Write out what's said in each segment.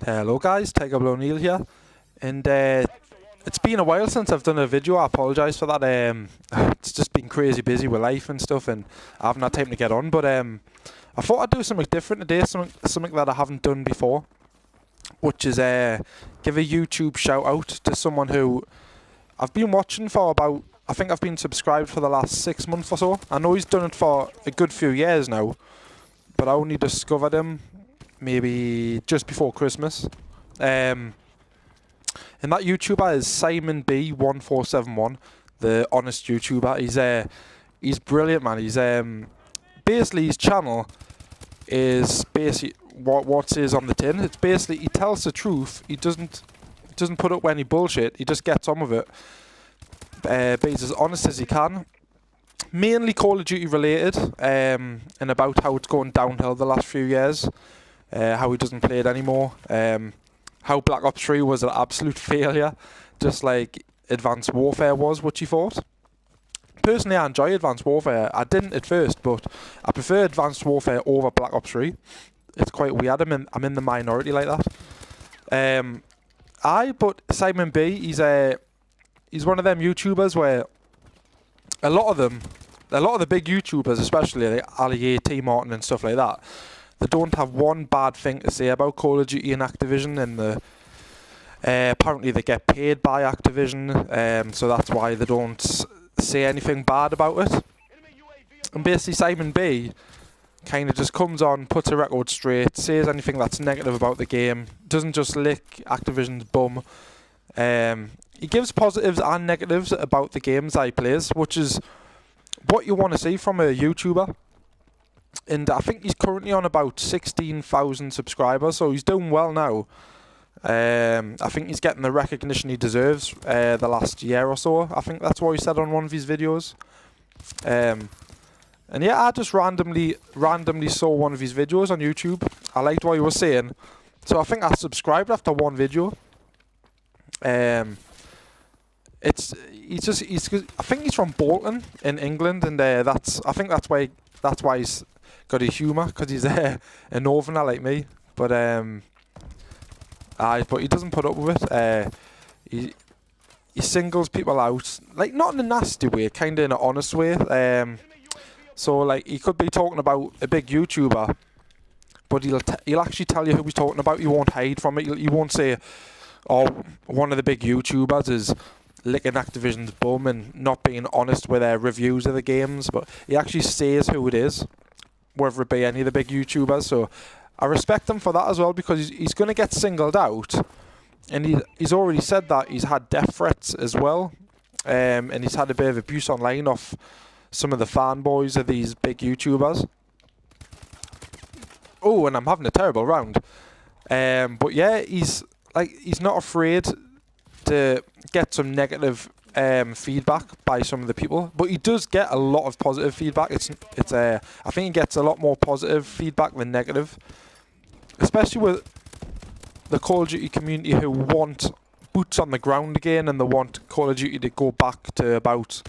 Hello guys, Tiger O'Neill here, and it's been a while since I've done a video. I apologise for that. It's just been crazy busy with life and stuff, and I haven't had time to get on. But I thought I'd do something different today, something that I haven't done before, which is give a YouTube shout out to someone who I've been watching for about. I think I've been subscribed for the last 6 months or so. I know he's done it for a good few years now, but I only discovered him maybe just before Christmas. And that YouTuber is SIMONB1471, the honest YouTuber. He's brilliant, man. He's basically his channel is basically what says on the tin. It's basically he tells the truth. He doesn't put up any bullshit. He just gets on with it. But he's as honest as he can. Mainly Call of Duty related, and about how it's going downhill the last few years. How he doesn't play it anymore. How Black Ops 3 was an absolute failure, just like Advanced Warfare was, which he thought. Personally, I enjoy Advanced Warfare. I didn't at first, but I prefer Advanced Warfare over Black Ops 3. It's quite weird. I'm in the minority like that. But Simon B, he's one of them YouTubers where a lot of the big YouTubers, especially like Ali A, T Martin and stuff like that, they don't have one bad thing to say about Call of Duty and Activision, and apparently they get paid by Activision, so that's why they don't say anything bad about it. And basically Simon B kind of just comes on, puts a record straight, says anything that's negative about the game, doesn't just lick Activision's bum. He gives positives and negatives about the games that he plays, which is what you want to see from a YouTuber. And I think he's currently on about 16,000 subscribers, so he's doing well now. I think he's getting the recognition he deserves the last year or so. I think that's what he said on one of his videos. And yeah, I just randomly saw one of his videos on YouTube. I liked what he was saying, so I think I subscribed after one video. I think he's from Bolton in England, and I think that's why he's got his humour, because he's a northerner like me. But he doesn't put up with it. He singles people out, like not in a nasty way, kind of in an honest way. So like he could be talking about a big YouTuber, but he'll actually tell you who he's talking about. He won't hide from it. He won't say, "Oh, one of the big YouTubers is licking Activision's bum," and not being honest with their reviews of the games. But he actually says who it is, whether it be any of the big YouTubers. So I respect him for that as well, because he's going to get singled out, and he's already said that he's had death threats as well, and he's had a bit of abuse online off some of the fanboys of these big YouTubers. Oh, and I'm having a terrible round. But yeah, he's not afraid to get some negative feedback by some of the people, but he does get a lot of positive feedback. I think he gets a lot more positive feedback than negative, especially with the Call of Duty community who want boots on the ground again, and they want Call of Duty to go back to about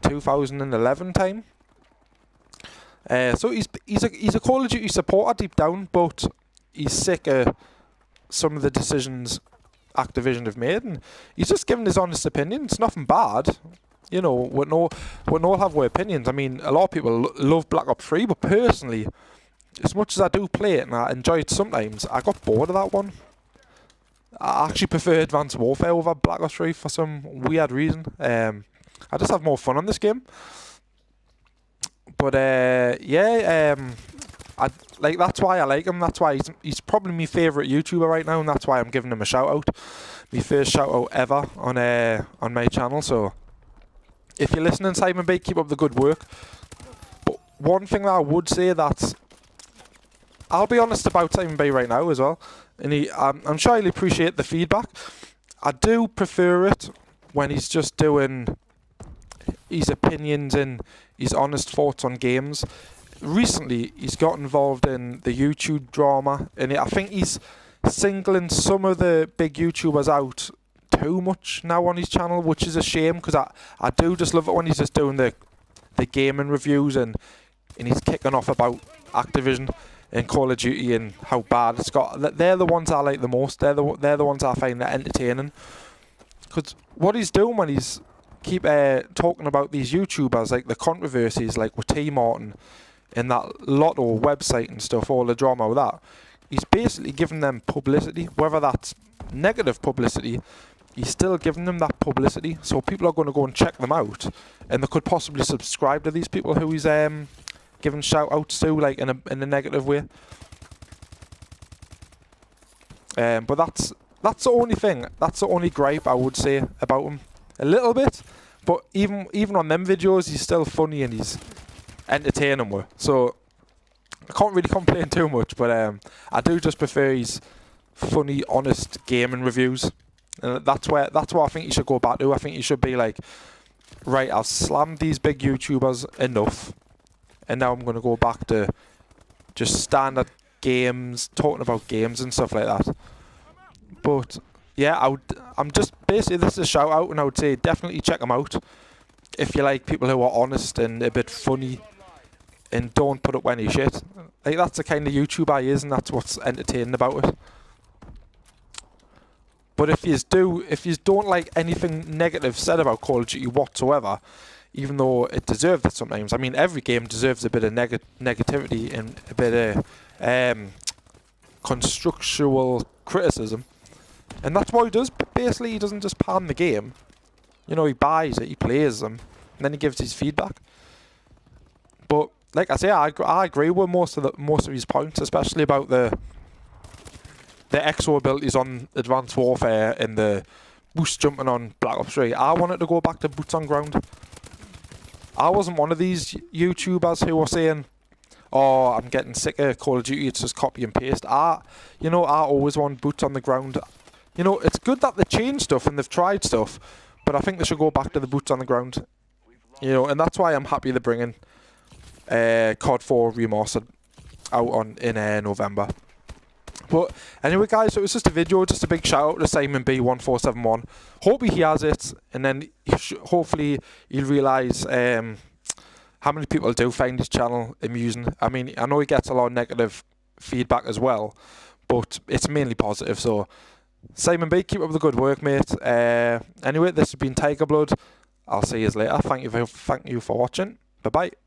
2011 time. So he's a Call of Duty supporter deep down, but he's sick of some of the decisions Activision have made, and he's just giving his honest opinion. It's nothing bad, you know. We all have our opinions. I mean, a lot of people love Black Ops 3, but personally, as much as I do play it and I enjoy it sometimes, I got bored of that one. I actually prefer Advanced Warfare over Black Ops 3 for some weird reason. I just have more fun on this game. But that's why I like him. That's why he's probably my favourite YouTuber right now, and that's why I'm giving him a shout out. My first shout out ever on my channel. So if you're listening, Simon B, keep up the good work. But one thing that I would say, that I'll be honest about Simon B right now as well, and I'm sure he'll appreciate the feedback. I do prefer it when he's just doing his opinions and his honest thoughts on games. Recently, he's got involved in the YouTube drama, and I think he's singling some of the big YouTubers out too much now on his channel, which is a shame, because I do just love it when he's just doing the gaming reviews and he's kicking off about Activision. in Call of Duty and how bad it's got. They're the ones I like the most. They're the ones I find entertaining. Because what he's doing when he's keep talking about these YouTubers, like the controversies, like with T Martin and that Lotto website and stuff, all the drama with that, he's basically giving them publicity. Whether that's negative publicity, he's still giving them that publicity. So people are going to go and check them out, and they could possibly subscribe to these people who he's giving shout-outs to, like in a negative way. But that's the only thing. That's the only gripe I would say about him. A little bit, but even on them videos, he's still funny and he's entertaining with. So I can't really complain too much. But I do just prefer his funny, honest gaming reviews, and that's what I think you should go back to. I think you should be like, right, I've slammed these big YouTubers enough, and now I'm going to go back to just standard games, talking about games and stuff like that. But yeah, I'm just basically, this is a shout out, and I would say definitely check them out if you like people who are honest and a bit funny and don't put up any shit. Like, that's the kind of YouTuber he is, and that's what's entertaining about it. But if you don't like anything negative said about Call of Duty whatsoever, even though it deserves it sometimes. I mean, every game deserves a bit of negativity and a bit of constructual criticism. And that's what he does. Basically, he doesn't just pan the game. You know, he buys it, he plays them, and then he gives his feedback. But like I say, I agree with most of his points, especially about the exo abilities on Advanced Warfare and the boost jumping on Black Ops 3. I wanted to go back to boots on ground. I wasn't one of these YouTubers who were saying, "Oh, I'm getting sick of Call of Duty, it's just copy and paste." I always want boots on the ground. You know, it's good that they changed stuff and they've tried stuff, but I think they should go back to the boots on the ground. You know, and that's why I'm happy they're bringing COD 4 Remastered out in November. But anyway, guys, so it was just a video, just a big shout out to SIMONB1471. Hope he has it, and then hopefully he'll realise how many people do find his channel amusing. I mean, I know he gets a lot of negative feedback as well, but it's mainly positive. So Simon B, keep up the good work, mate. Anyway, this has been Tiger Blood. I'll see you later. Thank you for watching. Bye bye.